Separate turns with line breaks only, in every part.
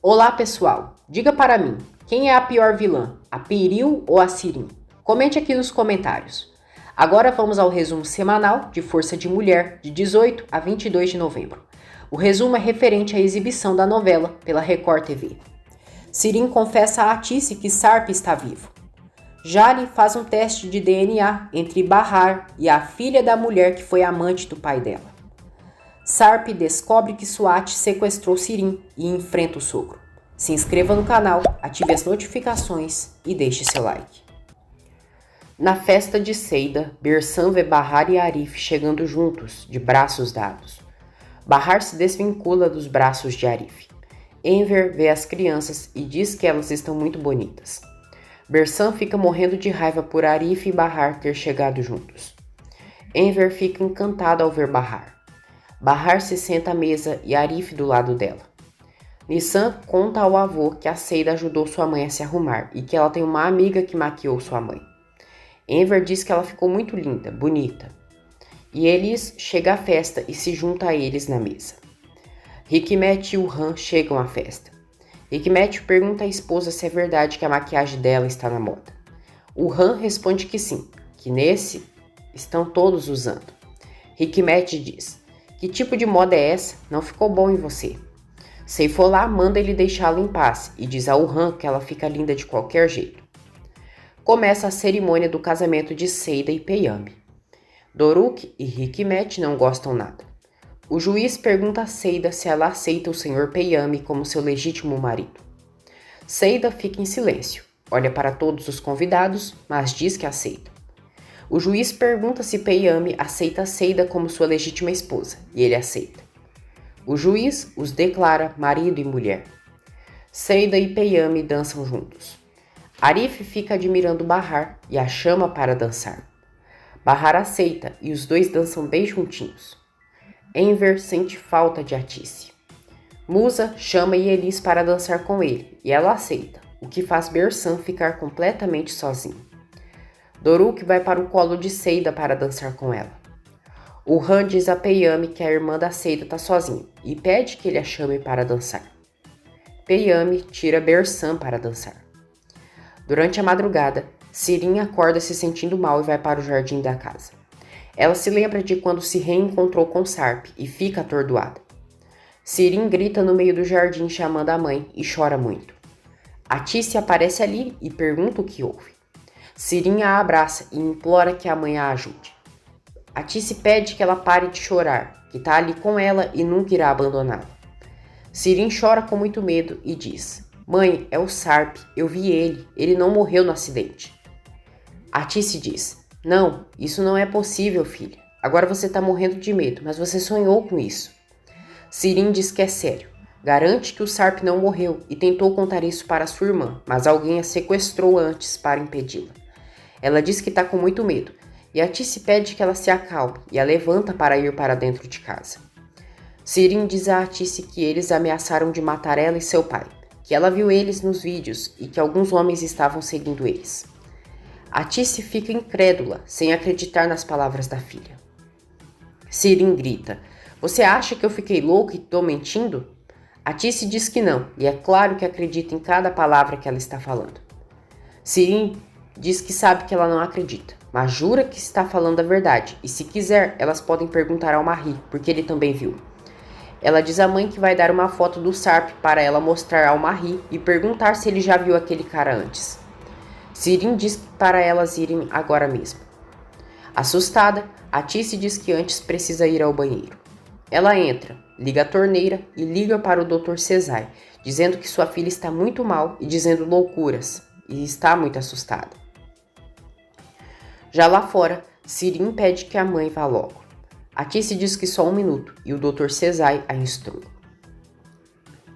Olá pessoal, diga para mim, quem é a pior vilã, a Peril ou a Sirin? Comente aqui nos comentários. Agora vamos ao resumo semanal de Força de Mulher, de 18 a 22 de novembro. O resumo é referente à exibição da novela pela Record TV. Sirin confessa a Atice que Sarp está vivo. Jali faz um teste de DNA entre Bahar e a filha da mulher que foi amante do pai dela. Sarp descobre que Swat sequestrou Sirin e enfrenta o sogro. Se inscreva no canal, ative as notificações e deixe seu like. Na festa de Seida, Bersam vê Bahar e Arif chegando juntos, de braços dados. Bahar se desvincula dos braços de Arif. Enver vê as crianças e diz que elas estão muito bonitas. Bersam fica morrendo de raiva por Arif e Bahar ter chegado juntos. Enver fica encantado ao ver Bahar. Bahar se senta à mesa e Arif do lado dela. Nissan conta ao avô que a Seida ajudou sua mãe a se arrumar e que ela tem uma amiga que maquiou sua mãe. Enver diz que ela ficou muito linda, bonita. E Elis chega à festa e se junta a eles na mesa. Hikmet e Urhan chegam à festa. Hikmet pergunta à esposa se é verdade que a maquiagem dela está na moda. Urhan responde que sim, que nesse estão todos usando. Hikmet diz: que tipo de moda é essa? Não ficou bom em você. Seifolá manda ele deixá-la em paz e diz a Urhan que ela fica linda de qualquer jeito. Começa a cerimônia do casamento de Seida e Peyami. Doruk e Hikmet não gostam nada. O juiz pergunta a Seida se ela aceita o Sr. Peyami como seu legítimo marido. Seida fica em silêncio, olha para todos os convidados, mas diz que aceita. O juiz pergunta se Peyami aceita Seida como sua legítima esposa, e ele aceita. O juiz os declara marido e mulher. Seida e Peyami dançam juntos. Arif fica admirando Bahar e a chama para dançar. Bahar aceita e os dois dançam bem juntinhos. Enver sente falta de Atice. Musa chama Elis para dançar com ele e ela aceita, o que faz Bersam ficar completamente sozinho. Doruk vai para o colo de Seida para dançar com ela. Urhan diz a Peyami que a irmã da Seida está sozinha e pede que ele a chame para dançar. Peyami tira Bersam para dançar. Durante a madrugada, Sirin acorda se sentindo mal e vai para o jardim da casa. Ela se lembra de quando se reencontrou com Sarp e fica atordoada. Sirin grita no meio do jardim chamando a mãe e chora muito. Atice aparece ali e pergunta o que houve. Sirin a abraça e implora que a mãe a ajude. Atice pede que ela pare de chorar, que está ali com ela e nunca irá abandoná-la. Sirin chora com muito medo e diz: Mãe, é o Sarp, eu vi ele não morreu no acidente. Atice diz: Não, isso não é possível, filha. Agora você está morrendo de medo, mas você sonhou com isso. Sirin diz que é sério. Garante que o Sarp não morreu e tentou contar isso para sua irmã, mas alguém a sequestrou antes para impedi-la. Ela diz que está com muito medo, e Atice pede que ela se acalme e a levanta para ir para dentro de casa. Sirin diz a Atice que eles ameaçaram de matar ela e seu pai, que ela viu eles nos vídeos e que alguns homens estavam seguindo eles. Atice fica incrédula, sem acreditar nas palavras da filha. Sirin grita: Você acha que eu fiquei louca e estou mentindo? Atice diz que não, e é claro que acredita em cada palavra que ela está falando. Sirin diz que sabe que ela não acredita, mas jura que está falando a verdade, e se quiser, elas podem perguntar ao Mahi, porque ele também viu. Ela diz à mãe que vai dar uma foto do Sarp para ela mostrar ao Mahi e perguntar se ele já viu aquele cara antes. Sirin diz para elas irem agora mesmo. Assustada, Atice diz que antes precisa ir ao banheiro. Ela entra, liga a torneira e liga para o Dr. Cesai, dizendo que sua filha está muito mal e dizendo loucuras, e está muito assustada. Já lá fora, Sirin pede que a mãe vá logo. Atice diz que só 1 minuto e o Dr. Cesai a instrui.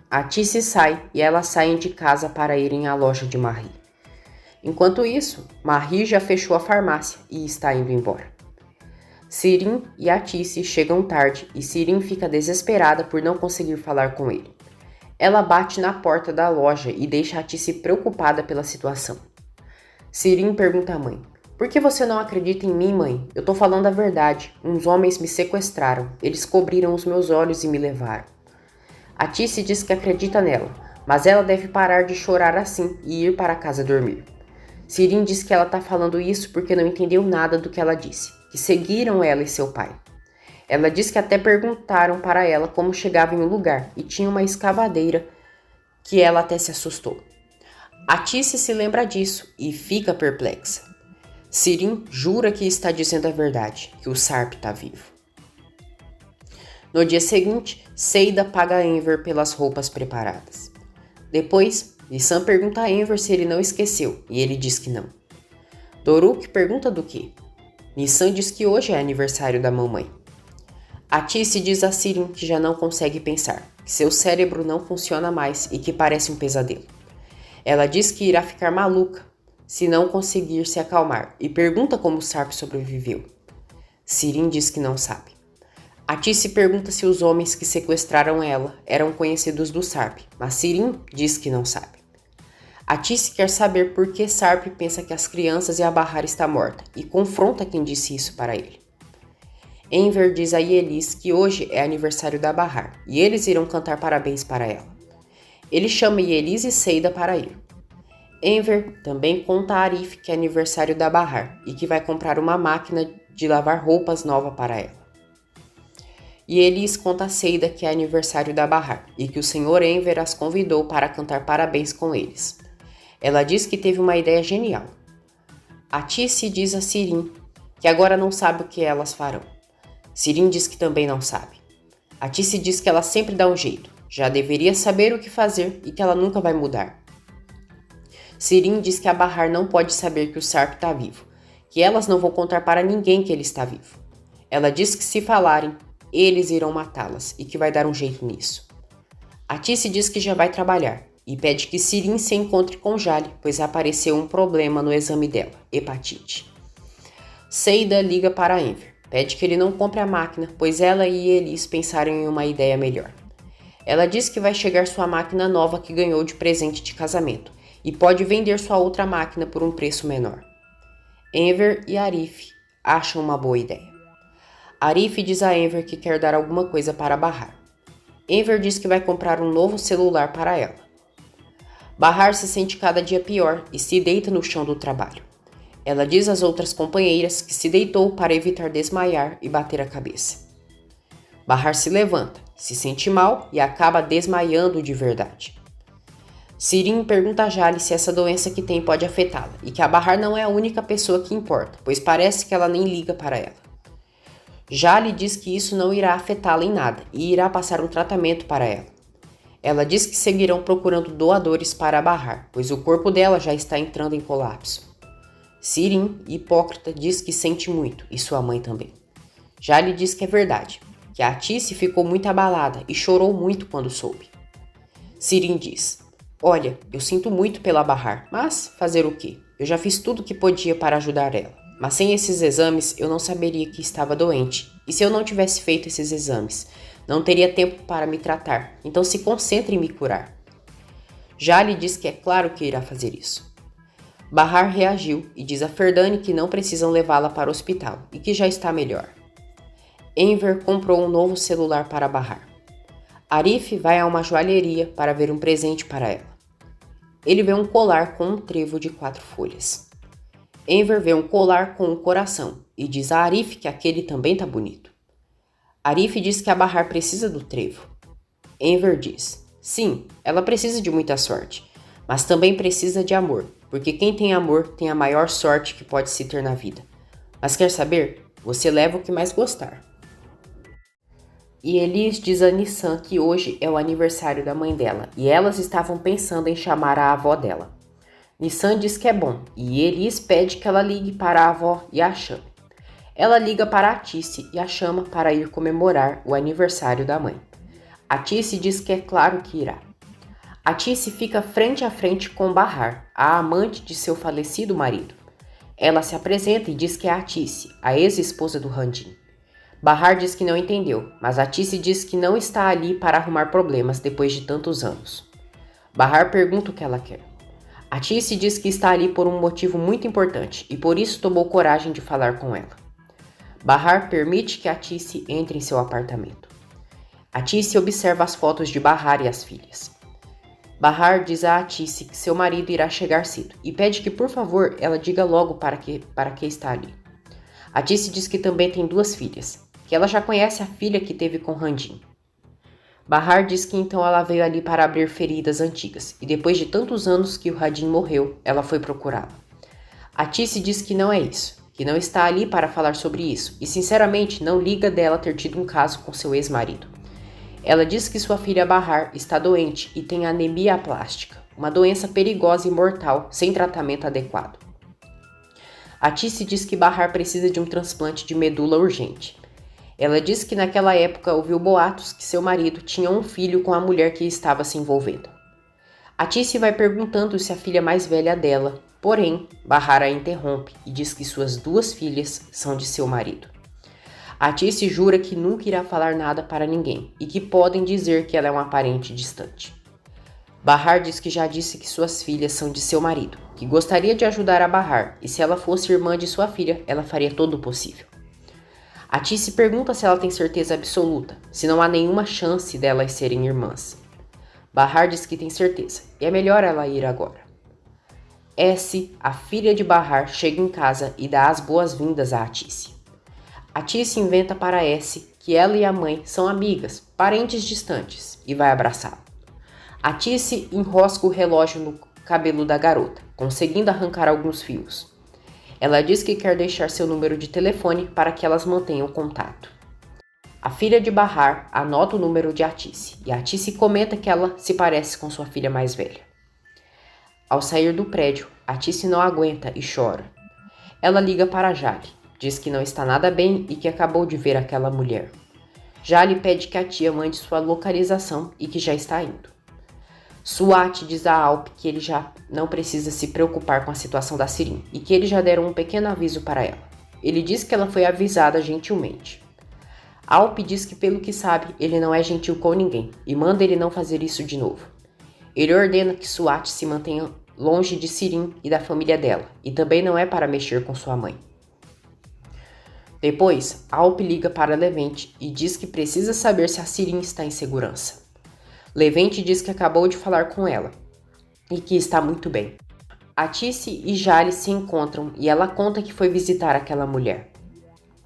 Atice sai e elas saem de casa para irem à loja de Mahi. Enquanto isso, Mahi já fechou a farmácia e está indo embora. Sirin e Atice chegam tarde e Sirin fica desesperada por não conseguir falar com ele. Ela bate na porta da loja e deixa Atice preocupada pela situação. Sirin pergunta à mãe: Por que você não acredita em mim, mãe? Eu tô falando a verdade. Uns homens me sequestraram. Eles cobriram os meus olhos e me levaram. Atice diz que acredita nela, mas ela deve parar de chorar assim e ir para casa dormir. Sirin diz que ela está falando isso porque não entendeu nada do que ela disse, que seguiram ela e seu pai. Ela diz que até perguntaram para ela como chegava em um lugar e tinha uma escavadeira que ela até se assustou. A Tice se lembra disso e fica perplexa. Sirin jura que está dizendo a verdade, que o Sarp está vivo. No dia seguinte, Seida paga Enver pelas roupas preparadas. Depois, Nissan pergunta a Enver se ele não esqueceu, e ele diz que não. Doruk pergunta do quê? Nissan diz que hoje é aniversário da mamãe. A Tice diz a Sirin que já não consegue pensar, que seu cérebro não funciona mais e que parece um pesadelo. Ela diz que irá ficar maluca se não conseguir se acalmar e pergunta como o Sarp sobreviveu. Sirin diz que não sabe. A Tice pergunta se os homens que sequestraram ela eram conhecidos do Sarp, mas Sirin diz que não sabe. A Tice quer saber por que Sarp pensa que as crianças e a Bahar está morta e confronta quem disse isso para ele. Enver diz a Ielis que hoje é aniversário da Bahar e eles irão cantar parabéns para ela. Ele chama Ielis e Seida para ir. Enver também conta a Arif que é aniversário da Bahar e que vai comprar uma máquina de lavar roupas nova para ela. Ielis conta a Seida que é aniversário da Bahar e que o Sr. Enver as convidou para cantar parabéns com eles. Ela diz que teve uma ideia genial. A Tice diz a Sirin que agora não sabe o que elas farão. Sirin diz que também não sabe. A Tice diz que ela sempre dá um jeito, já deveria saber o que fazer e que ela nunca vai mudar. Sirin diz que a Bahar não pode saber que o Sarp está vivo, que elas não vão contar para ninguém que ele está vivo. Ela diz que se falarem, eles irão matá-las e que vai dar um jeito nisso. A Tice diz que já vai trabalhar e pede que Sirin se encontre com Jale, pois apareceu um problema no exame dela, hepatite. Seida liga para Enver, pede que ele não compre a máquina, pois ela e Elis pensaram em uma ideia melhor. Ela diz que vai chegar sua máquina nova que ganhou de presente de casamento e pode vender sua outra máquina por um preço menor. Enver e Arif acham uma boa ideia. Arif diz a Enver que quer dar alguma coisa para Bahar. Enver diz que vai comprar um novo celular para ela. Bahar se sente cada dia pior e se deita no chão do trabalho. Ela diz às outras companheiras que se deitou para evitar desmaiar e bater a cabeça. Bahar se levanta, se sente mal e acaba desmaiando de verdade. Sirin pergunta a Jale se essa doença que tem pode afetá-la e que a Bahar não é a única pessoa que importa, pois parece que ela nem liga para ela. Jale diz que isso não irá afetá-la em nada e irá passar um tratamento para ela. Ela diz que seguirão procurando doadores para a Bahar, pois o corpo dela já está entrando em colapso. Sirin, hipócrita, diz que sente muito, e sua mãe também. Jale diz que é verdade, que a Tice ficou muito abalada e chorou muito quando soube. Sirin diz: olha, eu sinto muito pela Bahar, mas fazer o quê? Eu já fiz tudo o que podia para ajudar ela. Mas sem esses exames, eu não saberia que estava doente. E se eu não tivesse feito esses exames, não teria tempo para me tratar. Então se concentre em me curar. Jale diz que é claro que irá fazer isso. Bahar reagiu e diz a Ferdane que não precisam levá-la para o hospital e que já está melhor. Enver comprou um novo celular para Bahar. Arif vai a uma joalheria para ver um presente para ela. Ele vê um colar com um trevo de 4 folhas. Enver vê um colar com um coração e diz a Arif que aquele também está bonito. Arif diz que a Bahar precisa do trevo. Enver diz: sim, ela precisa de muita sorte, mas também precisa de amor, porque quem tem amor tem a maior sorte que pode se ter na vida. Mas quer saber? Você leva o que mais gostar. E Elis diz a Nissan que hoje é o aniversário da mãe dela e elas estavam pensando em chamar a avó dela. Nissan diz que é bom e Elis pede que ela ligue para a avó e a chame. Ela liga para a Tice e a chama para ir comemorar o aniversário da mãe. A Tice diz que é claro que irá. A Tice fica frente a frente com Bahar, a amante de seu falecido marido. Ela se apresenta e diz que é a Tice, a ex-esposa do Randin. Bahar diz que não entendeu, mas a Tice diz que não está ali para arrumar problemas depois de tantos anos. Bahar pergunta o que ela quer. A Tice diz que está ali por um motivo muito importante e por isso tomou coragem de falar com ela. Bahar permite que a Tice entre em seu apartamento. A Tice observa as fotos de Bahar e as filhas. Bahar diz a Atice que seu marido irá chegar cedo e pede que, por favor, ela diga logo para que está ali. Atice diz que também tem 2 filhas, que ela já conhece a filha que teve com Randim. Bahar diz que então ela veio ali para abrir feridas antigas e depois de tantos anos que o Randim morreu, ela foi procurá-lo. Atice diz que não é isso, que não está ali para falar sobre isso e sinceramente não liga dela ter tido um caso com seu ex-marido. Ela diz que sua filha Bahar está doente e tem anemia aplástica, uma doença perigosa e mortal sem tratamento adequado. Atice diz que Bahar precisa de um transplante de medula urgente. Ela diz que naquela época ouviu boatos que seu marido tinha um filho com a mulher que estava se envolvendo. Atice vai perguntando se a filha mais velha dela, porém, Bahar a interrompe e diz que suas 2 filhas são de seu marido. Atice jura que nunca irá falar nada para ninguém e que podem dizer que ela é uma parente distante. Bahar diz que já disse que suas filhas são de seu marido, que gostaria de ajudar a Bahar e se ela fosse irmã de sua filha, ela faria todo o possível. Atice pergunta se ela tem certeza absoluta, se não há nenhuma chance delas serem irmãs. Bahar diz que tem certeza e é melhor ela ir agora. S, a filha de Bahar, chega em casa e dá as boas-vindas a Atice. Atice inventa para S que ela e a mãe são amigas, parentes distantes, e vai abraçá-la. Atice enrosca o relógio no cabelo da garota, conseguindo arrancar alguns fios. Ela diz que quer deixar seu número de telefone para que elas mantenham contato. A filha de Bahar anota o número de Atice, e Atice comenta que ela se parece com sua filha mais velha. Ao sair do prédio, Atice não aguenta e chora. Ela liga para Jale. Diz que não está nada bem e que acabou de ver aquela mulher. Jale pede que a tia mande sua localização e que já está indo. Suat diz a Alp que ele já não precisa se preocupar com a situação da Sirin e que eles já deram um pequeno aviso para ela. Ele diz que ela foi avisada gentilmente. Alp diz que, pelo que sabe, ele não é gentil com ninguém e manda ele não fazer isso de novo. Ele ordena que Suat se mantenha longe de Sirin e da família dela e também não é para mexer com sua mãe. Depois, Alp liga para Levente e diz que precisa saber se a Sirin está em segurança. Levente diz que acabou de falar com ela e que está muito bem. Atice e Jale se encontram e ela conta que foi visitar aquela mulher.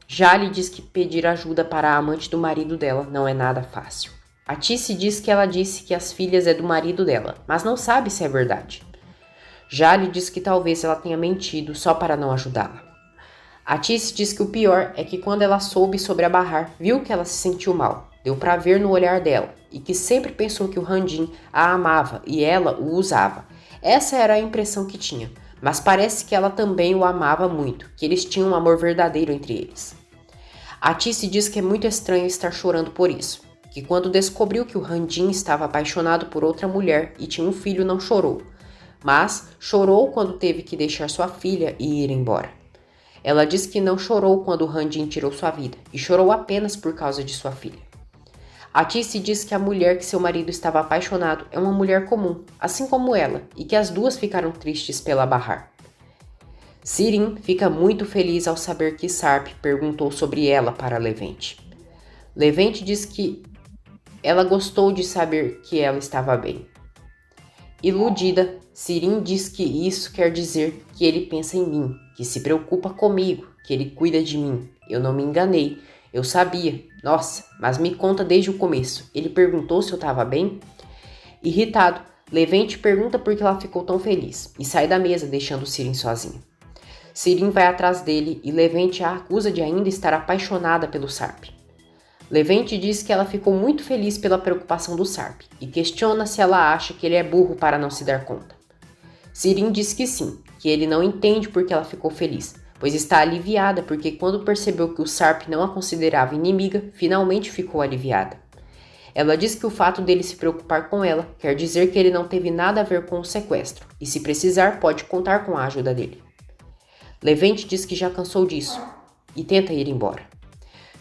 Jale diz que pedir ajuda para a amante do marido dela não é nada fácil. Atice diz que ela disse que as filhas é do marido dela, mas não sabe se é verdade. Jale diz que talvez ela tenha mentido só para não ajudá-la. Atice diz que o pior é que quando ela soube sobre a Bahar, viu que ela se sentiu mal, deu para ver no olhar dela, e que sempre pensou que o Randim a amava e ela o usava. Essa era a impressão que tinha, mas parece que ela também o amava muito, que eles tinham um amor verdadeiro entre eles. Atice diz que é muito estranho estar chorando por isso, que quando descobriu que o Randim estava apaixonado por outra mulher e tinha um filho não chorou, mas chorou quando teve que deixar sua filha e ir embora. Ela diz que não chorou quando o Randim tirou sua vida e chorou apenas por causa de sua filha. Atice diz que a mulher que seu marido estava apaixonado é uma mulher comum, assim como ela, e que as 2 ficaram tristes pela Bahar. Sirin fica muito feliz ao saber que Sarp perguntou sobre ela para Levente. Levente diz que ela gostou de saber que ela estava bem. Iludida, Sirin diz que isso quer dizer que ele pensa em mim, que se preocupa comigo, que ele cuida de mim. Eu não me enganei, eu sabia. Nossa, mas me conta desde o começo. Ele perguntou se eu estava bem? Irritado, Levente pergunta por que ela ficou tão feliz e sai da mesa deixando Sirin sozinha. Sirin vai atrás dele e Levente a acusa de ainda estar apaixonada pelo Sarp. Levente diz que ela ficou muito feliz pela preocupação do Sarp e questiona se ela acha que ele é burro para não se dar conta. Sirin diz que sim, que ele não entende por que ela ficou feliz, pois está aliviada porque quando percebeu que o Sarp não a considerava inimiga, finalmente ficou aliviada. Ela diz que o fato dele se preocupar com ela quer dizer que ele não teve nada a ver com o sequestro e, se precisar, pode contar com a ajuda dele. Levente diz que já cansou disso e tenta ir embora.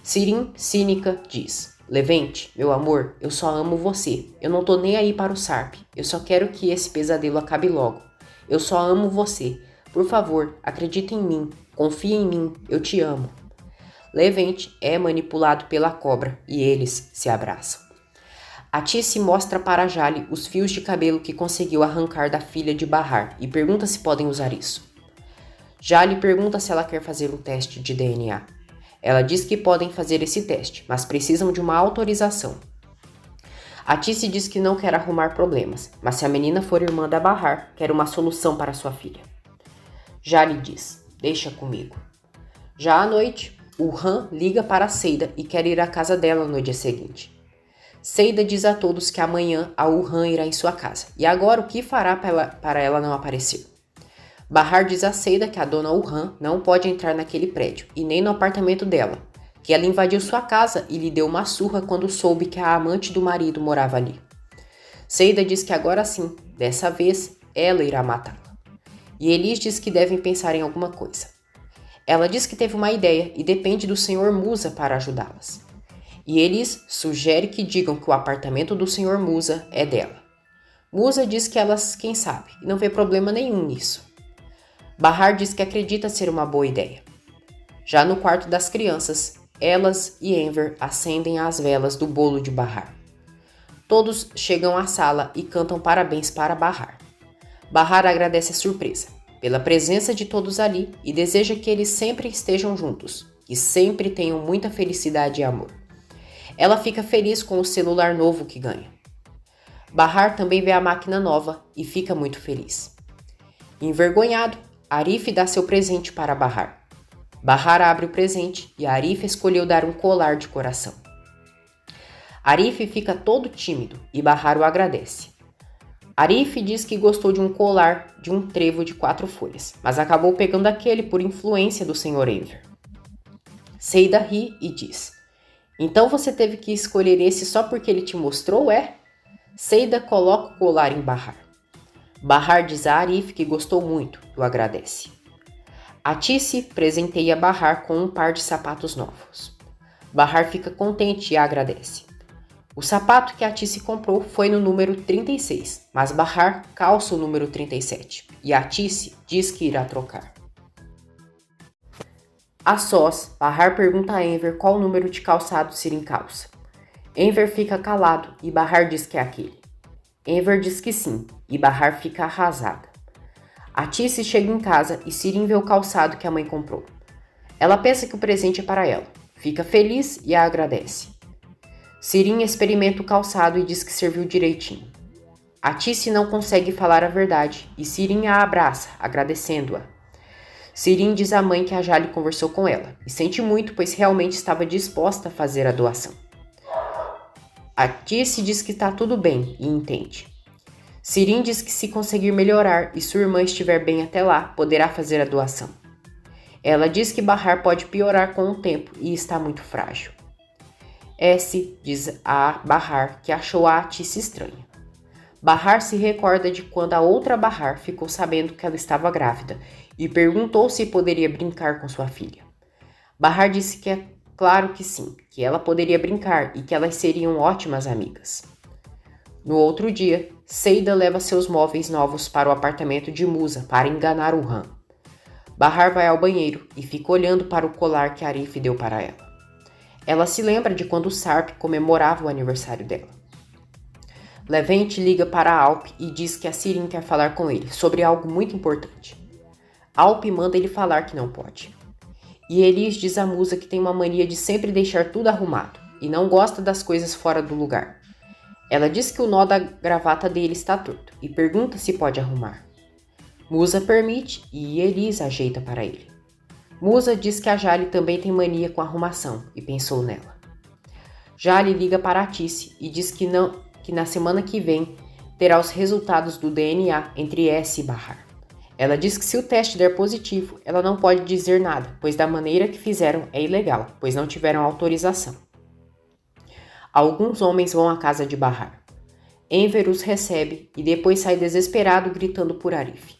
Sirin, cínica, diz: Levente, meu amor, eu só amo você. Eu não tô nem aí para o Sarp. Eu só quero que esse pesadelo acabe logo. Eu só amo você. Por favor, acredita em mim. Confia em mim. Eu te amo. Levente é manipulado pela cobra e eles se abraçam. Atice mostra para Jale os fios de cabelo que conseguiu arrancar da filha de Bahar e pergunta se podem usar isso. Jale pergunta se ela quer fazer um teste de DNA. Ela diz que podem fazer esse teste, mas precisam de uma autorização. Atice diz que não quer arrumar problemas, mas se a menina for irmã da Bahar, quer uma solução para sua filha. Jale diz, deixa comigo. Já à noite, Urhan liga para Seida e quer ir à casa dela no dia seguinte. Seida diz a todos que amanhã a Urhan irá em sua casa, e agora o que fará para ela não aparecer? Bahar diz a Seida que a dona Urhan não pode entrar naquele prédio, e nem no apartamento dela, que ela invadiu sua casa e lhe deu uma surra quando soube que a amante do marido morava ali. Seida diz que agora sim, dessa vez, ela irá matá-la. E Elis diz que devem pensar em alguma coisa. Ela diz que teve uma ideia e depende do Sr. Musa para ajudá-las. E Elis sugere que digam que o apartamento do Sr. Musa é dela. Musa diz que elas, quem sabe, e não vê problema nenhum nisso. Bahar diz que acredita ser uma boa ideia. Já no quarto das crianças, elas e Enver acendem as velas do bolo de Bahar. Todos chegam à sala e cantam parabéns para Bahar. Bahar agradece a surpresa, pela presença de todos ali e deseja que eles sempre estejam juntos, que sempre tenham muita felicidade e amor. Ela fica feliz com o celular novo que ganha. Bahar também vê a máquina nova e fica muito feliz. Envergonhado, Arif dá seu presente para Bahar. Bahar abre o presente e Arif escolheu dar um colar de coração. Arif fica todo tímido e Bahar o agradece. Arif diz que gostou de um colar de um trevo de 4 folhas, mas acabou pegando aquele por influência do Sr. Enver. Seida ri e diz, então você teve que escolher esse só porque ele te mostrou, é? Seida coloca o colar em Bahar. Bahar diz a Arif que gostou muito e o agradece. Atice presenteia Bahar com um par de sapatos novos. Bahar fica contente e a agradece. O sapato que Atice comprou foi no número 36, mas Bahar calça o número 37 e Atice diz que irá trocar. A sós, Bahar pergunta a Enver qual número de calçado Sirin calça. Enver fica calado e Bahar diz que é aquele. Enver diz que sim e Bahar fica arrasada. Atice chega em casa e Sirin vê o calçado que a mãe comprou. Ela pensa que o presente é para ela, fica feliz e a agradece. Sirin experimenta o calçado e diz que serviu direitinho. Atice não consegue falar a verdade e Sirin a abraça, agradecendo-a. Sirin diz à mãe que a Jale conversou com ela e sente muito, pois realmente estava disposta a fazer a doação. Atice diz que está tudo bem e entende. Sirin diz que se conseguir melhorar e sua irmã estiver bem até lá, poderá fazer a doação. Ela diz que Bahar pode piorar com o tempo e está muito frágil. S diz a Bahar que achou a Atice estranha. Bahar se recorda de quando a outra Bahar ficou sabendo que ela estava grávida e perguntou se poderia brincar com sua filha. Bahar disse que é claro que sim, que ela poderia brincar e que elas seriam ótimas amigas. No outro dia, Seida leva seus móveis novos para o apartamento de Musa para enganar Urhan. Bahar vai ao banheiro e fica olhando para o colar que Arif deu para ela. Ela se lembra de quando Sarp comemorava o aniversário dela. Levente liga para Alp e diz que a Sirin quer falar com ele sobre algo muito importante. Alp manda ele falar que não pode. E Elis diz à Musa que tem uma mania de sempre deixar tudo arrumado e não gosta das coisas fora do lugar. Ela diz que o nó da gravata dele está torto e pergunta se pode arrumar. Musa permite e Elis ajeita para ele. Musa diz que a Jale também tem mania com arrumação e pensou nela. Jale liga para Atice e diz que na semana que vem terá os resultados do DNA entre S e Bahar. Ela diz que se o teste der positivo, ela não pode dizer nada, pois da maneira que fizeram é ilegal, pois não tiveram autorização. Alguns homens vão à casa de Bahar. Enver os recebe e depois sai desesperado gritando por Arif.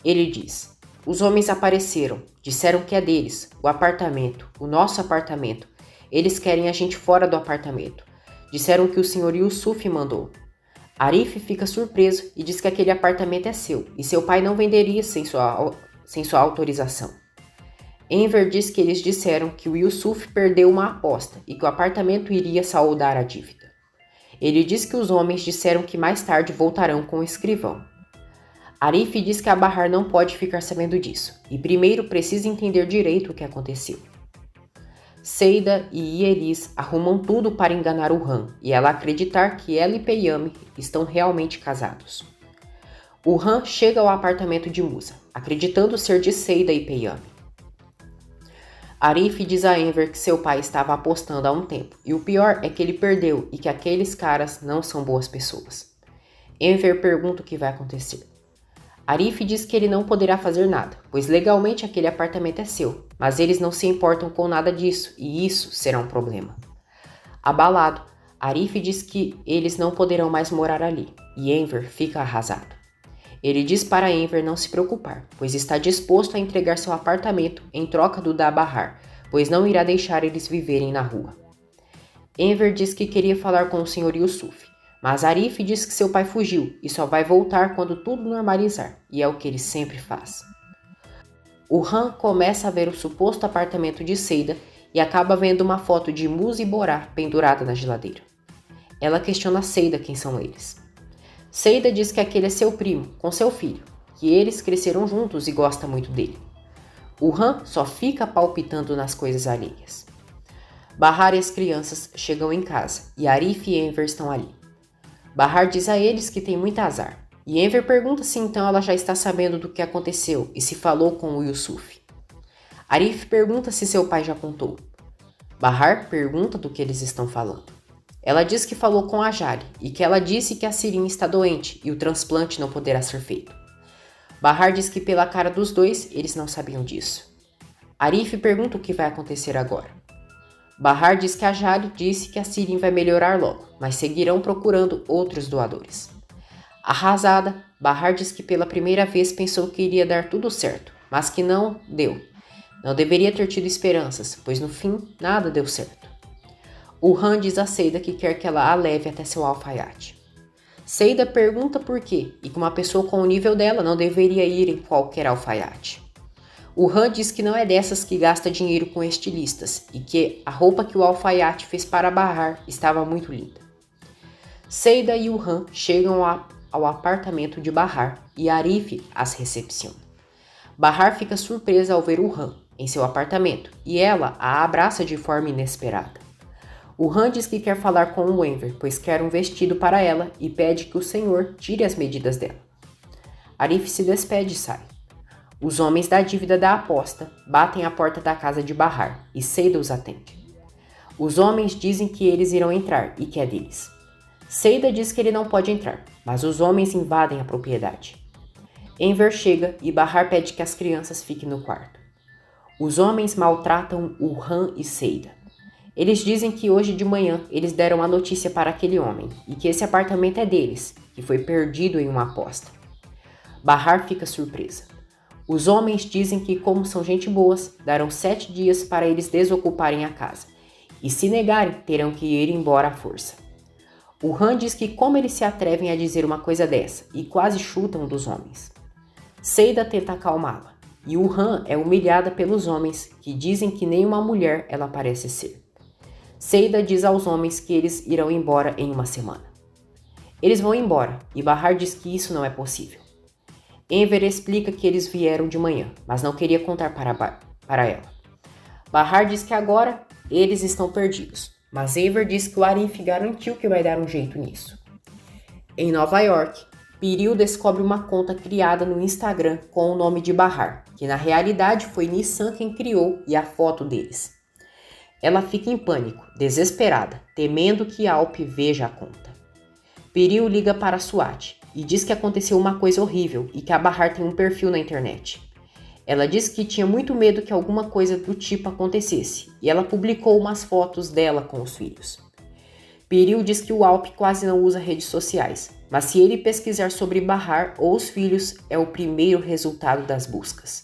Ele diz, os homens apareceram, disseram que é deles, o apartamento, o nosso apartamento. Eles querem a gente fora do apartamento. Disseram que o Sr. Yusuf mandou. Arif fica surpreso e diz que aquele apartamento é seu e seu pai não venderia sem sua autorização. Enver diz que eles disseram que o Yusuf perdeu uma aposta e que o apartamento iria saldar a dívida. Ele diz que os homens disseram que mais tarde voltarão com o escrivão. Arif diz que a Bahar não pode ficar sabendo disso, e primeiro precisa entender direito o que aconteceu. Seida e Ieris arrumam tudo para enganar o Han, e ela acreditar que ela e Peyami estão realmente casados. O Han chega ao apartamento de Musa, acreditando ser de Seida e Peyami. Arif diz a Enver que seu pai estava apostando há um tempo, e o pior é que ele perdeu e que aqueles caras não são boas pessoas. Enver pergunta o que vai acontecer. Arif diz que ele não poderá fazer nada, pois legalmente aquele apartamento é seu, mas eles não se importam com nada disso, e isso será um problema. Abalado, Arif diz que eles não poderão mais morar ali, e Enver fica arrasado. Ele diz para Enver não se preocupar, pois está disposto a entregar seu apartamento em troca do da Bahar, pois não irá deixar eles viverem na rua. Enver diz que queria falar com o Sr. Yusuf, mas Arif diz que seu pai fugiu e só vai voltar quando tudo normalizar, e é o que ele sempre faz. O Han começa a ver o suposto apartamento de Seida e acaba vendo uma foto de Musa e Borá pendurada na geladeira. Ela questiona Seida quem são eles. Seida diz que aquele é seu primo, com seu filho, que eles cresceram juntos e gosta muito dele. O Han só fica palpitando nas coisas alheias. Bahar e as crianças chegam em casa e Arif e Enver estão ali. Bahar diz a eles que tem muito azar, e Enver pergunta se então ela já está sabendo do que aconteceu e se falou com o Yusuf. Arif pergunta se seu pai já contou. Bahar pergunta do que eles estão falando. Ela diz que falou com a Jali e que ela disse que a Sirin está doente e o transplante não poderá ser feito. Bahar diz que pela cara dos dois, eles não sabiam disso. Arif pergunta o que vai acontecer agora. Bahar diz que a Jali disse que a Sirin vai melhorar logo, mas seguirão procurando outros doadores. Arrasada, Bahar diz que pela primeira vez pensou que iria dar tudo certo, mas que não deu. Não deveria ter tido esperanças, pois no fim nada deu certo. O Han diz a Seida que quer que ela a leve até seu alfaiate. Seida pergunta por quê e que uma pessoa com o nível dela não deveria ir em qualquer alfaiate. O Han diz que não é dessas que gasta dinheiro com estilistas e que a roupa que o alfaiate fez para Bahar estava muito linda. Seida e o Han chegam ao apartamento de Bahar e Arif as recepciona. Bahar fica surpresa ao ver o Han em seu apartamento e ela a abraça de forma inesperada. O Han diz que quer falar com o Enver, pois quer um vestido para ela e pede que o senhor tire as medidas dela. Arif se despede e sai. Os homens da dívida da aposta batem à porta da casa de Bahar e Seida os atende. Os homens dizem que eles irão entrar e que é deles. Seida diz que ele não pode entrar, mas os homens invadem a propriedade. Enver chega e Bahar pede que as crianças fiquem no quarto. Os homens maltratam o Han e Seida. Eles dizem que hoje de manhã eles deram a notícia para aquele homem e que esse apartamento é deles, que foi perdido em uma aposta. Bahar fica surpresa. Os homens dizem que, como são gente boas, darão 7 dias para eles desocuparem a casa, e se negarem, terão que ir embora à força. O Han diz que como eles se atrevem a dizer uma coisa dessa, e quase chutam um dos homens. Seida tenta acalmá-la, e o Han é humilhada pelos homens, que dizem que nem uma mulher ela parece ser. Seida diz aos homens que eles irão embora em uma semana. Eles vão embora, e Bahar diz que isso não é possível. Enver explica que eles vieram de manhã, mas não queria contar para ela. Bahar diz que agora eles estão perdidos, mas Enver diz que o Arif garantiu que vai dar um jeito nisso. Em Nova York, Piril descobre uma conta criada no Instagram com o nome de Bahar, que na realidade foi Nissan quem criou e a foto deles. Ela fica em pânico, desesperada, temendo que Alp veja a conta. Piril liga para a SWAT e diz que aconteceu uma coisa horrível e que a Bahar tem um perfil na internet. Ela diz que tinha muito medo que alguma coisa do tipo acontecesse e ela publicou umas fotos dela com os filhos. Piril diz que o Alp quase não usa redes sociais, mas se ele pesquisar sobre Bahar ou os filhos é o primeiro resultado das buscas.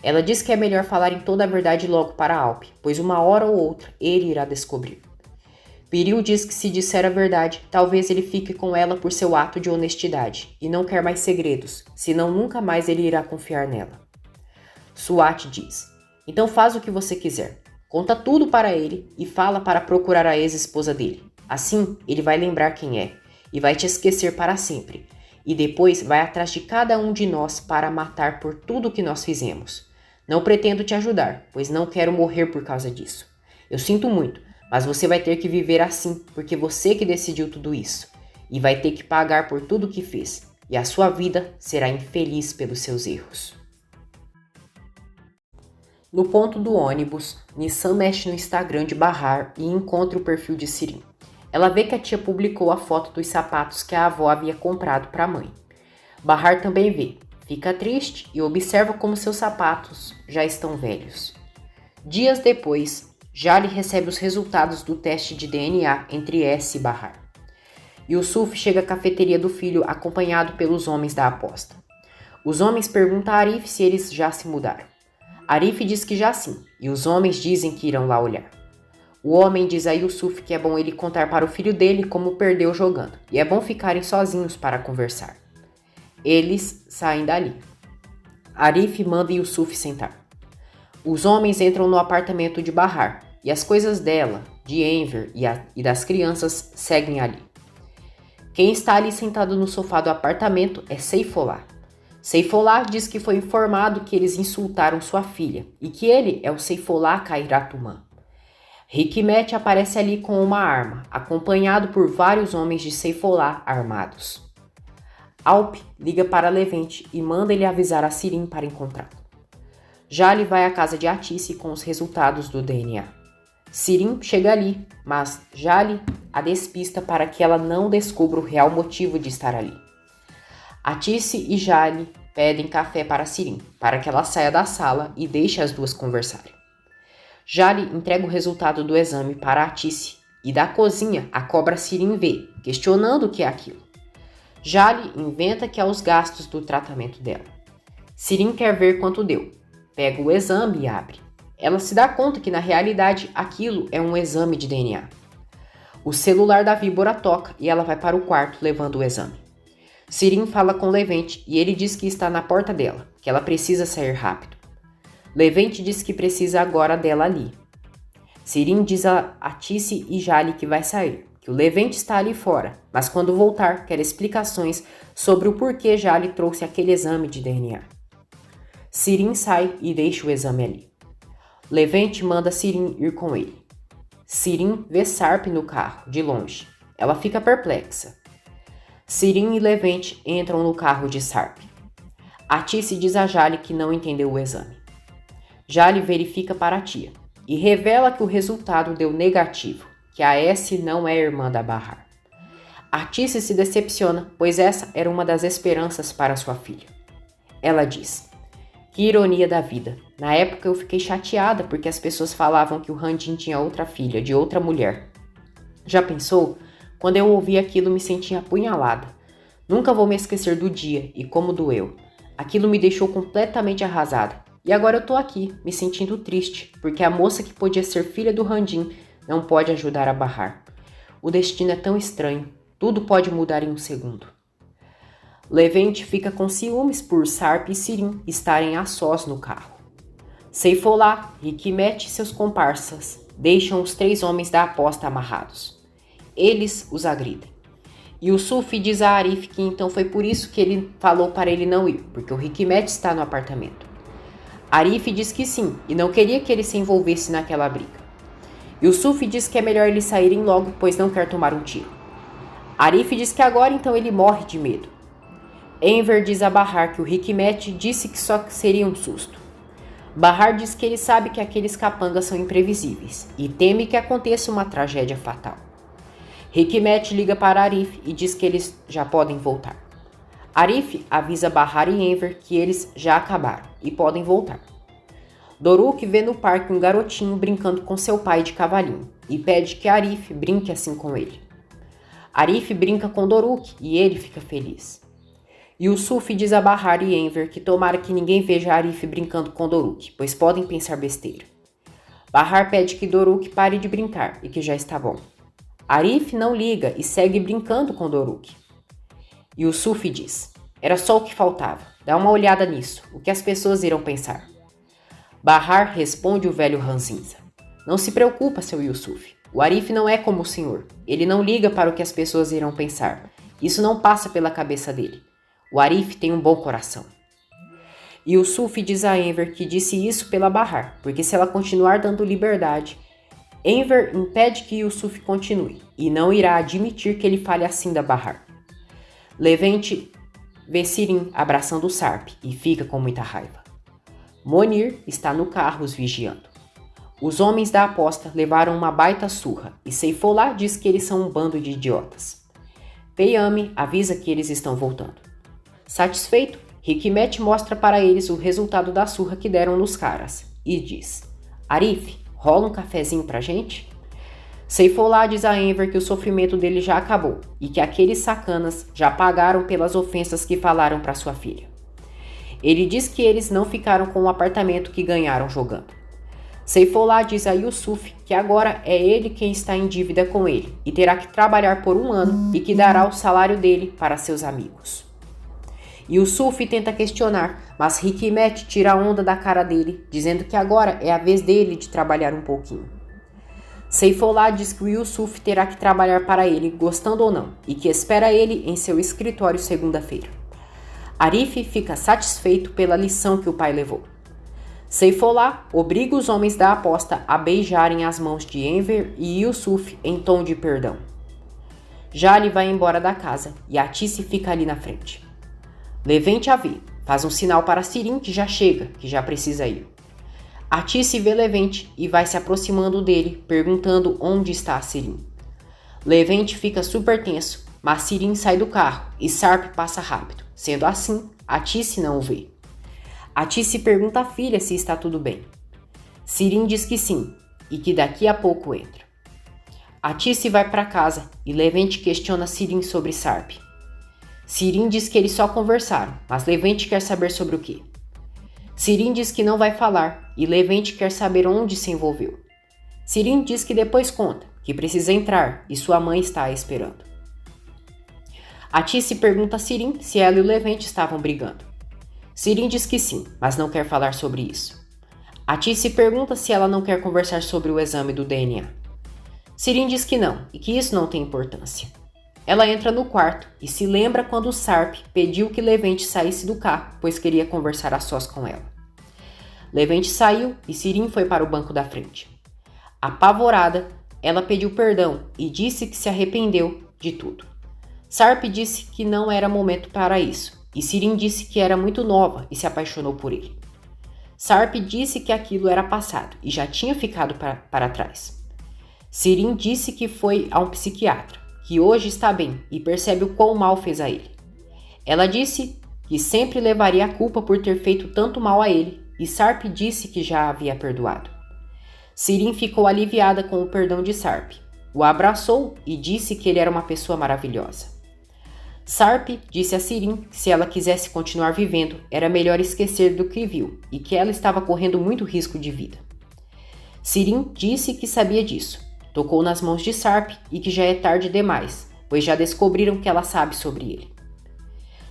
Ela diz que é melhor falarem toda a verdade logo para Alp, pois uma hora ou outra ele irá descobrir. Piril diz que se disser a verdade, talvez ele fique com ela por seu ato de honestidade e não quer mais segredos, senão nunca mais ele irá confiar nela. SWAT diz, então faz o que você quiser, conta tudo para ele e fala para procurar a ex-esposa dele. Assim, ele vai lembrar quem é e vai te esquecer para sempre. E depois vai atrás de cada um de nós para matar por tudo que nós fizemos. Não pretendo te ajudar, pois não quero morrer por causa disso. Eu sinto muito, mas você vai ter que viver assim, porque você que decidiu tudo isso. E vai ter que pagar por tudo que fez. E a sua vida será infeliz pelos seus erros. No ponto do ônibus, Nissan mexe no Instagram de Bahar e encontra o perfil de Sirim. Ela vê que a tia publicou a foto dos sapatos que a avó havia comprado para a mãe. Bahar também vê, fica triste e observa como seus sapatos já estão velhos. Dias depois, Jali recebe os resultados do teste de DNA entre S e Bahar. Yusuf chega à cafeteria do filho acompanhado pelos homens da aposta. Os homens perguntam a Arif se eles já se mudaram. Arif diz que já sim, e os homens dizem que irão lá olhar. O homem diz a Yusuf que é bom ele contar para o filho dele como perdeu jogando, e é bom ficarem sozinhos para conversar. Eles saem dali. Arif manda Yusuf sentar. Os homens entram no apartamento de Bahar, e as coisas dela, de Enver e das crianças seguem ali. Quem está ali sentado no sofá do apartamento é Seifolá. Seifolá diz que foi informado que eles insultaram sua filha e que ele é o Seifolá Khairatumã. Hikmet aparece ali com uma arma, acompanhado por vários homens de Seifolá armados. Alp liga para Levente e manda ele avisar a Sirim para encontrá-lo. Jali vai à casa de Atice com os resultados do DNA. Sirim chega ali, mas Jali a despista para que ela não descubra o real motivo de estar ali. Atice e Jali pedem café para Sirim, para que ela saia da sala e deixe as duas conversarem. Jali entrega o resultado do exame para Atice e da cozinha a cobra Sirim vê, questionando o que é aquilo. Jali inventa que é os gastos do tratamento dela. Sirim quer ver quanto deu, pega o exame e abre. Ela se dá conta que na realidade aquilo é um exame de DNA. O celular da víbora toca e ela vai para o quarto levando o exame. Sirim fala com Levente e ele diz que está na porta dela, que ela precisa sair rápido. Levente diz que precisa agora dela ali. Sirim diz a Atice e Jali que vai sair, que o Levente está ali fora, mas quando voltar quer explicações sobre o porquê Jali trouxe aquele exame de DNA. Sirim sai e deixa o exame ali. Levente manda Sirim ir com ele. Sirim vê Sarp no carro, de longe. Ela fica perplexa. Sirim e Levente entram no carro de Sarp. Atice diz a Jali que não entendeu o exame. Jali verifica para a tia e revela que o resultado deu negativo, que a S não é irmã da Bahar. Atice se decepciona, pois essa era uma das esperanças para sua filha. Ela diz: que ironia da vida. Na época eu fiquei chateada porque as pessoas falavam que o Randin tinha outra filha, de outra mulher. Já pensou? Quando eu ouvi aquilo me senti apunhalada. Nunca vou me esquecer do dia e como doeu. Aquilo me deixou completamente arrasada. E agora eu tô aqui, me sentindo triste, porque a moça que podia ser filha do Randin não pode ajudar a Bahar. O destino é tão estranho, tudo pode mudar em um segundo. Levente fica com ciúmes por Sarp e Sirim estarem a sós no carro. Seifolá, Hikmet e seus comparsas deixam os 3 homens da aposta amarrados. Eles os agridem. Yusuf diz a Arif que então foi por isso que ele falou para ele não ir, porque o Hikmet está no apartamento. Arif diz que sim, e não queria que ele se envolvesse naquela briga. Yusuf diz que é melhor eles saírem logo, pois não quer tomar um tiro. Arif diz que agora então ele morre de medo. Enver diz a Bahar que o Hikmet disse que só seria um susto. Bahar diz que ele sabe que aqueles capangas são imprevisíveis e teme que aconteça uma tragédia fatal. Hikmet liga para Arif e diz que eles já podem voltar. Arif avisa Bahar e Enver que eles já acabaram e podem voltar. Doruk vê no parque um garotinho brincando com seu pai de cavalinho e pede que Arif brinque assim com ele. Arif brinca com Doruk e ele fica feliz. Yusuf diz a Bahar e Enver que tomara que ninguém veja Arif brincando com Doruk, pois podem pensar besteira. Bahar pede que Doruk pare de brincar e que já está bom. Arif não liga e segue brincando com Doruk. Yusuf diz: era só o que faltava, dá uma olhada nisso, o que as pessoas irão pensar. Bahar responde o velho ranzinza: não se preocupa, seu Yusuf, O Arif não é como o senhor. Ele não liga para o que as pessoas irão pensar. Isso não passa pela cabeça dele. O Arif tem um bom coração. Yusuf diz a Enver que disse isso pela Bahar, porque se ela continuar dando liberdade, Enver impede que Yusuf continue e não irá admitir que ele fale assim da Bahar. Levente vê Sirin abraçando Sarp e fica com muita raiva. Monir está no carro os vigiando. Os homens da aposta levaram uma baita surra e Seifolá diz que eles são um bando de idiotas. Peyami avisa que eles estão voltando. Satisfeito, Hikmet mostra para eles o resultado da surra que deram nos caras e diz: Arif, rola um cafezinho pra gente? Seifolá diz a Enver que o sofrimento dele já acabou e que aqueles sacanas já pagaram pelas ofensas que falaram para sua filha. Ele diz que eles não ficaram com o apartamento que ganharam jogando. Seifolá diz a Yusuf que agora é ele quem está em dívida com ele e terá que trabalhar por 1 ano e que dará o salário dele para seus amigos. Yusuf tenta questionar, mas Hikmet tira a onda da cara dele, dizendo que agora é a vez dele de trabalhar um pouquinho. Seifolá diz que o Yusuf terá que trabalhar para ele, gostando ou não, e que espera ele em seu escritório segunda-feira. Arif fica satisfeito pela lição que o pai levou. Seifolá obriga os homens da aposta a beijarem as mãos de Enver e Yusuf em tom de perdão. Jali vai embora da casa e Atice fica ali na frente. Levente a vê, faz um sinal para Sirin que já chega, que já precisa ir. Atice vê Levente e vai se aproximando dele, perguntando onde está Sirin. Levente fica super tenso, mas Sirin sai do carro e Sarp passa rápido. Sendo assim, Atice não o vê. Atice pergunta à filha se está tudo bem. Sirin diz que sim e que daqui a pouco entra. Atice vai para casa e Levente questiona Sirin sobre Sarp. Sirin diz que eles só conversaram, mas Levente quer saber sobre o quê. Sirin diz que não vai falar e Levente quer saber onde se envolveu. Sirin diz que depois conta, que precisa entrar e sua mãe está a esperando. Atice pergunta a Sirin se ela e o Levente estavam brigando. Sirin diz que sim, mas não quer falar sobre isso. Atice pergunta se ela não quer conversar sobre o exame do DNA. Sirin diz que não e que isso não tem importância. Ela entra no quarto e se lembra quando Sarp pediu que Levente saísse do carro, pois queria conversar a sós com ela. Levente saiu e Sirin foi para o banco da frente. Apavorada, ela pediu perdão e disse que se arrependeu de tudo. Sarp disse que não era momento para isso. E Sirin disse que era muito nova e se apaixonou por ele. Sarp disse que aquilo era passado e já tinha ficado para trás. Sirin disse que foi a um psiquiatra, que hoje está bem e percebe o quão mal fez a ele. Ela disse que sempre levaria a culpa por ter feito tanto mal a ele e Sarp disse que já havia perdoado. Sirin ficou aliviada com o perdão de Sarp, o abraçou e disse que ele era uma pessoa maravilhosa. Sarp disse a Sirin que se ela quisesse continuar vivendo, era melhor esquecer do que viu e que ela estava correndo muito risco de vida. Sirin disse que sabia disso, tocou nas mãos de Sarp e que já é tarde demais, pois já descobriram que ela sabe sobre ele.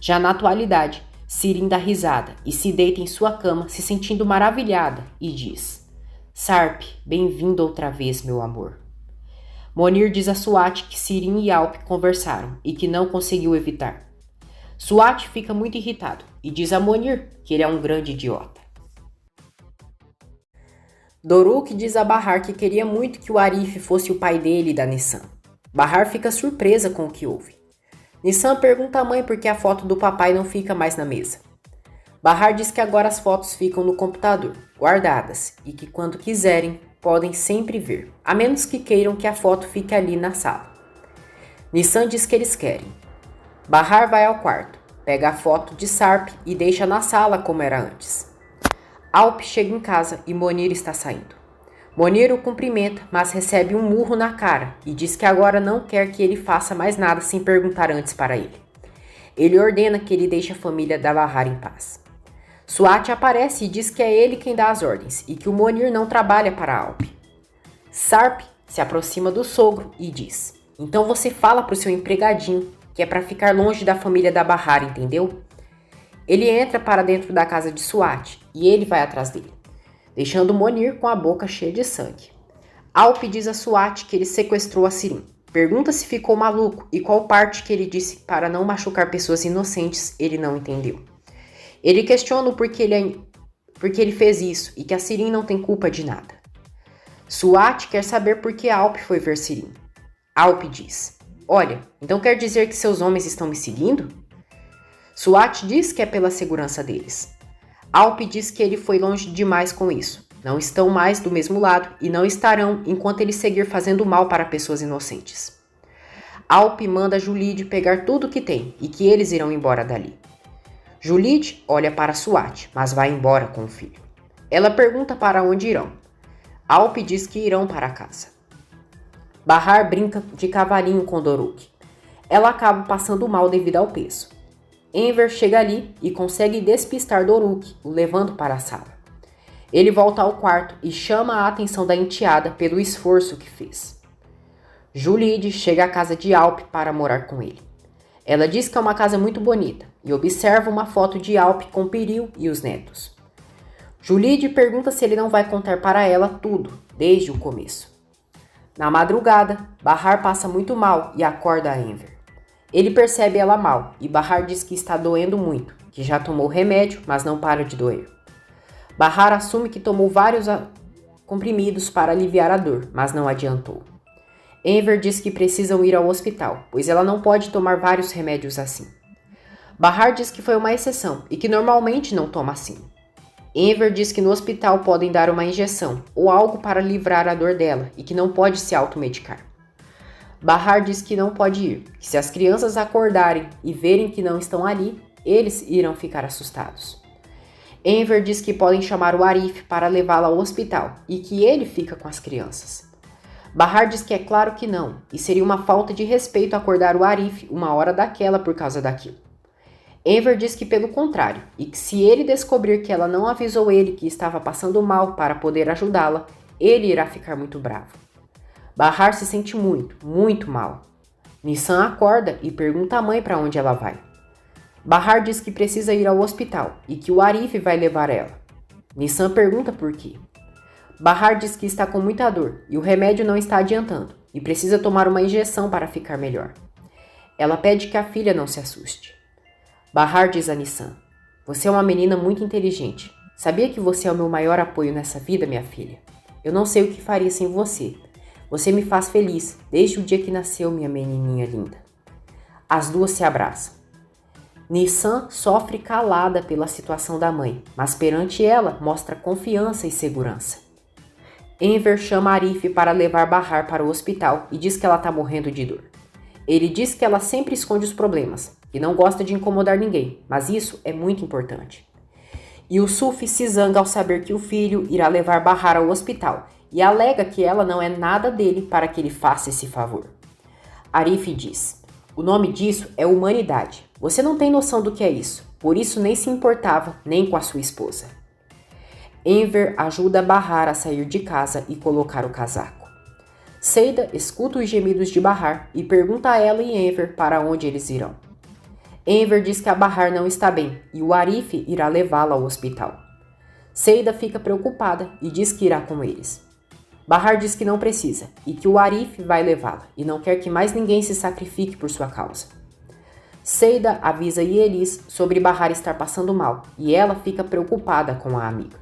Já na atualidade, Sirin dá risada e se deita em sua cama se sentindo maravilhada e diz: Sarp, bem-vindo outra vez, meu amor. Monir diz a Suat que Sirin e Alp conversaram e que não conseguiu evitar. Suat fica muito irritado e diz a Monir que ele é um grande idiota. Doruk diz a Bahar que queria muito que o Arif fosse o pai dele e da Nissan. Bahar fica surpresa com o que ouve. Nissan pergunta à mãe por que a foto do papai não fica mais na mesa. Bahar diz que agora as fotos ficam no computador, guardadas, e que quando quiserem, podem sempre ver, a menos que queiram que a foto fique ali na sala. Nissan diz que eles querem. Bahar vai ao quarto, pega a foto de Sarp e deixa na sala como era antes. Alp chega em casa e Monir está saindo. Monir o cumprimenta, mas recebe um murro na cara e diz que agora não quer que ele faça mais nada sem perguntar antes para ele. Ele ordena que ele deixe a família da Bahar em paz. Suat aparece e diz que é ele quem dá as ordens e que o Monir não trabalha para Alp. Sarp se aproxima do sogro e diz: então você fala pro seu empregadinho que é para ficar longe da família da Bahar, entendeu? Ele entra para dentro da casa de Suat e ele vai atrás dele, deixando Monir com a boca cheia de sangue. Alp diz a Suat que ele sequestrou a Sirin. Pergunta se ficou maluco e qual parte que ele disse para não machucar pessoas inocentes ele não entendeu. Ele questiona porque ele fez isso e que a Sirin não tem culpa de nada. Suat quer saber por que Alp foi ver Sirin. Alp diz: olha, então quer dizer que seus homens estão me seguindo? Suat diz que é pela segurança deles. Alp diz que ele foi longe demais com isso. Não estão mais do mesmo lado e não estarão enquanto ele seguir fazendo mal para pessoas inocentes. Alp manda Julide pegar tudo que tem e que eles irão embora dali. Julide olha para Suat, mas vai embora com o filho. Ela pergunta para onde irão. Alp diz que irão para casa. Bahar brinca de cavalinho com Doruk. Ela acaba passando mal devido ao peso. Enver chega ali e consegue despistar Doruk, o levando para a sala. Ele volta ao quarto e chama a atenção da enteada pelo esforço que fez. Julide chega à casa de Alp para morar com ele. Ela diz que é uma casa muito bonita e observa uma foto de Alp com Piril e os netos. Julide pergunta se ele não vai contar para ela tudo, desde o começo. Na madrugada, Bahar passa muito mal e acorda a Enver. Ele percebe ela mal e Bahar diz que está doendo muito, que já tomou remédio, mas não para de doer. Bahar assume que tomou vários comprimidos para aliviar a dor, mas não adiantou. Enver diz que precisam ir ao hospital, pois ela não pode tomar vários remédios assim. Bahar diz que foi uma exceção e que normalmente não toma assim. Enver diz que no hospital podem dar uma injeção ou algo para livrar a dor dela e que não pode se automedicar. Bahar diz que não pode ir, que se as crianças acordarem e verem que não estão ali, eles irão ficar assustados. Enver diz que podem chamar o Arif para levá-la ao hospital e que ele fica com as crianças. Bahar diz que é claro que não, e seria uma falta de respeito acordar o Arif uma hora daquela por causa daquilo. Enver diz que pelo contrário, e que se ele descobrir que ela não avisou ele que estava passando mal para poder ajudá-la, ele irá ficar muito bravo. Bahar se sente muito, muito mal. Nissan acorda e pergunta à mãe para onde ela vai. Bahar diz que precisa ir ao hospital e que o Arif vai levar ela. Nissan pergunta por quê. Bahar diz que está com muita dor e o remédio não está adiantando e precisa tomar uma injeção para ficar melhor. Ela pede que a filha não se assuste. Bahar diz a Nissan: você é uma menina muito inteligente. Sabia que você é o meu maior apoio nessa vida, minha filha? Eu não sei o que faria sem você. Você me faz feliz desde o dia que nasceu, minha menininha linda. As duas se abraçam. Nissan sofre calada pela situação da mãe, mas perante ela mostra confiança e segurança. Enver chama Arif para levar Bahar para o hospital e diz que ela está morrendo de dor. Ele diz que ela sempre esconde os problemas e não gosta de incomodar ninguém, mas isso é muito importante. Yusuf se zanga ao saber que o filho irá levar Bahar ao hospital e alega que ela não é nada dele para que ele faça esse favor. Arif diz: o nome disso é humanidade. Você não tem noção do que é isso, por isso nem se importava nem com a sua esposa. Enver ajuda Bahar a sair de casa e colocar o casaco. Seida escuta os gemidos de Bahar e pergunta a ela e Enver para onde eles irão. Enver diz que a Bahar não está bem e o Arif irá levá-la ao hospital. Seida fica preocupada e diz que irá com eles. Bahar diz que não precisa e que o Arif vai levá-la e não quer que mais ninguém se sacrifique por sua causa. Seida avisa Yelis sobre Bahar estar passando mal e ela fica preocupada com a amiga.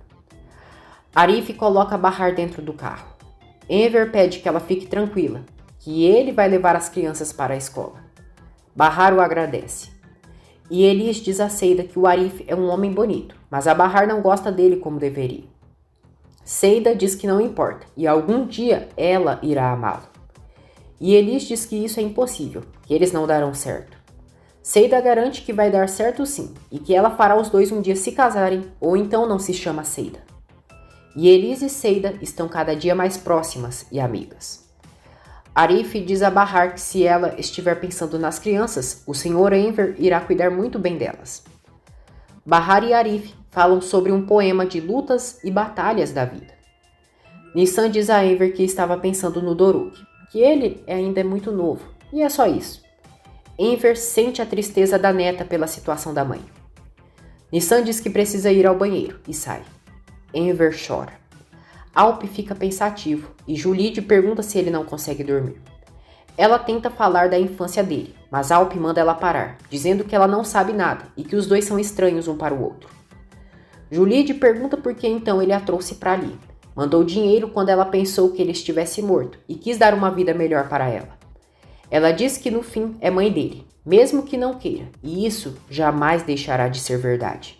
Arif coloca Bahar dentro do carro. Enver pede que ela fique tranquila, que ele vai levar as crianças para a escola. Bahar o agradece. Yelis diz a Seida que o Arif é um homem bonito, mas a Bahar não gosta dele como deveria. Seida diz que não importa e algum dia ela irá amá-lo. Yelis diz que isso é impossível, que eles não darão certo. Seida garante que vai dar certo sim e que ela fará os dois um dia se casarem ou então não se chama Seida. Yelis e Seida estão cada dia mais próximas e amigas. Arif diz a Bahar que se ela estiver pensando nas crianças, o Sr. Enver irá cuidar muito bem delas. Bahar e Arif falam sobre um poema de lutas e batalhas da vida. Nissan diz a Enver que estava pensando no Doruk, que ele ainda é muito novo, e é só isso. Enver sente a tristeza da neta pela situação da mãe. Nissan diz que precisa ir ao banheiro e sai. Enver chora. Alp fica pensativo e Julide pergunta se ele não consegue dormir. Ela tenta falar da infância dele, mas Alp manda ela parar, dizendo que ela não sabe nada e que os dois são estranhos um para o outro. Julide pergunta por que então ele a trouxe para ali. Mandou dinheiro quando ela pensou que ele estivesse morto e quis dar uma vida melhor para ela. Ela diz que no fim é mãe dele, mesmo que não queira, e isso jamais deixará de ser verdade.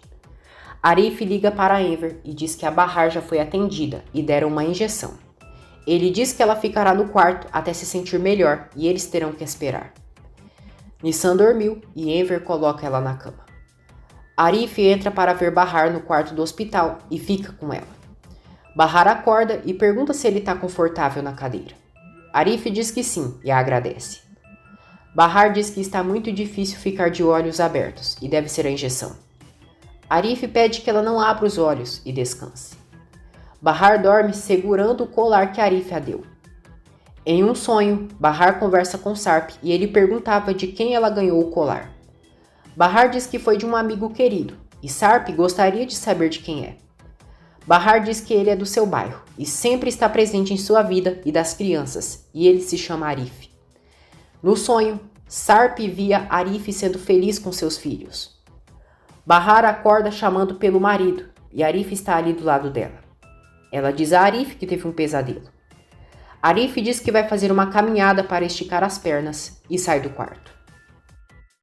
Arif liga para Enver e diz que a Bahar já foi atendida e deram uma injeção. Ele diz que ela ficará no quarto até se sentir melhor e eles terão que esperar. Nissan dormiu e Enver coloca ela na cama. Arif entra para ver Bahar no quarto do hospital e fica com ela. Bahar acorda e pergunta se ele está confortável na cadeira. Arif diz que sim e a agradece. Bahar diz que está muito difícil ficar de olhos abertos e deve ser a injeção. Arif pede que ela não abra os olhos e descanse. Bahar dorme segurando o colar que Arif a deu. Em um sonho, Bahar conversa com Sarp e ele perguntava de quem ela ganhou o colar. Bahar diz que foi de um amigo querido e Sarp gostaria de saber de quem é. Bahar diz que ele é do seu bairro e sempre está presente em sua vida e das crianças, e ele se chama Arif. No sonho, Sarp via Arif sendo feliz com seus filhos. Bahar acorda chamando pelo marido e Arif está ali do lado dela. Ela diz a Arif que teve um pesadelo. Arif diz que vai fazer uma caminhada para esticar as pernas e sai do quarto.